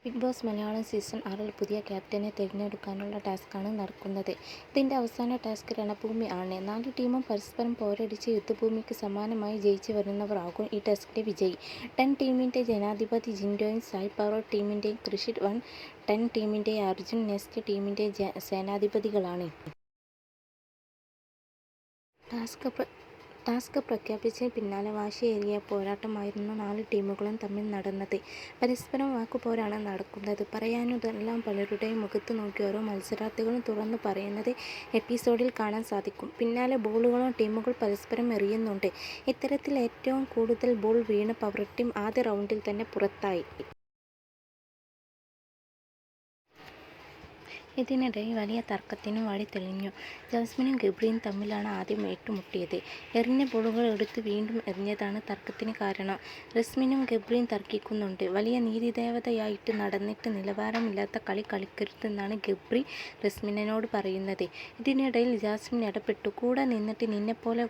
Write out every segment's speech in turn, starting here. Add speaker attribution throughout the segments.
Speaker 1: Big boss Malayalam season 6 പുതിയ ക്യാപ്റ്റനെ തിരഞ്ഞെടുക്കാനുള്ള ടാസ്ക്കാണ് നടക്കുന്നത്. ഇതിൻ്റെ അവസാന ടാസ്ക് രണഭൂമി ആണ്. 4 ടീമും പരസ്പരം പോരടിച്ച് യുദ്ധഭൂമിക്ക് സമാനമായി ജയിച്ചു വരുന്നവരാകും ഈ ടാസ്കിലെ വിജയി. 10 ടീമിൻ്റെ ജനാധിപതി ജിൻഡോയും സായ് പവർ ടീമിൻ്റെ കൃഷിത് 10 ടീമിൻ്റെ അർജുൻ നെക്സ്റ്റ് ടീമിൻ്റെ സേനാധിപതികളാണ്. ടാസ്ക് പ്രഖ്യാപിച്ചതിന് പിന്നാലെ വാശിയേറിയ പോരാട്ടമായിരുന്നു 4 ടീമുകളും തമ്മിൽ നടന്നത്. പരസ്പരം വാക്കുപോരാണ് നടക്കുന്നത്. പറയാനുള്ളതെല്ലാം പലരുടെയും മുഖത്ത് നോക്കി ഓരോ മത്സരാർത്ഥികളും തുറന്നു പറയുന്നത് എപ്പിസോഡിൽ കാണാൻ സാധിക്കും. പിന്നാലെ ബോളുകളും ടീമുകൾ പരസ്പരം എറിയുന്നുണ്ട്. ഇത്തരത്തിൽ ഏറ്റവും കൂടുതൽ ബോൾ വീണ പവർ ടീം ആദ്യ റൗണ്ടിൽ തന്നെ പുറത്തായി. ഇതിനിടയിൽ വലിയ തർക്കത്തിന് വഴി തെളിഞ്ഞു. ജാസ്മിനും ഗബ്രിയും തമ്മിലാണ് ആദ്യം ഏറ്റുമുട്ടിയത്. എറിഞ്ഞ ബോളുകൾ എടുത്ത് വീണ്ടും എറിഞ്ഞതാണ് തർക്കത്തിന് കാരണം. റസ്മിനും ഗബ്രിയും തർക്കിക്കുന്നുണ്ട്. വലിയ നീതിദേവതയായിട്ട് നടന്നിട്ട് നിലവാരമില്ലാത്ത കളി കളിക്കരുതെന്നാണ് ഗബ്രി റസ്മിനോട് പറയുന്നത്. ഇതിനിടയിൽ ജാസ്മിൻ ഇടപെട്ടു. കൂടെ നിന്നിട്ട് നിന്നെപ്പോലെ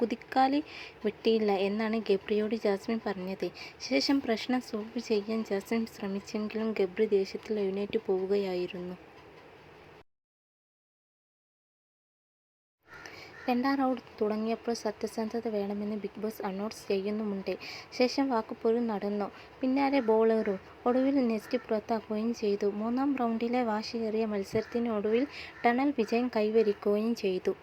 Speaker 1: കുതിക്കാലി വെട്ടിയില്ല എന്നാണ് ഗബ്രിയോട് ജാസ്മിൻ പറഞ്ഞത്. ശേഷം പ്രശ്നം സോൾവ് ചെയ്യാൻ ജാസ്മിൻ ശ്രമിച്ചെങ്കിലും ഗബ്രി ദേഷ്യത്തിൽ എഴുന്നേറ്റ് പോവുകയായിരുന്നു. 2ാം റൗണ്ട് തുടങ്ങിയപ്പോൾ സത്യസന്ധത വേണമെന്ന് ബിഗ് ബോസ് അനൗൺസ് ചെയ്യുന്നുമുണ്ട്. ശേഷം വാക്കുപോരും നടന്നു. പിന്നാലെ ബോളേറും. ഒടുവിൽ നെക്സ്റ്റ് പുറത്താക്കുകയും ചെയ്തു. 3ാം റൗണ്ടിലെ വാശിയേറിയ മത്സരത്തിന് ഒടുവിൽ ടണൽ വിജയം കൈവരിക്കുകയും ചെയ്തു.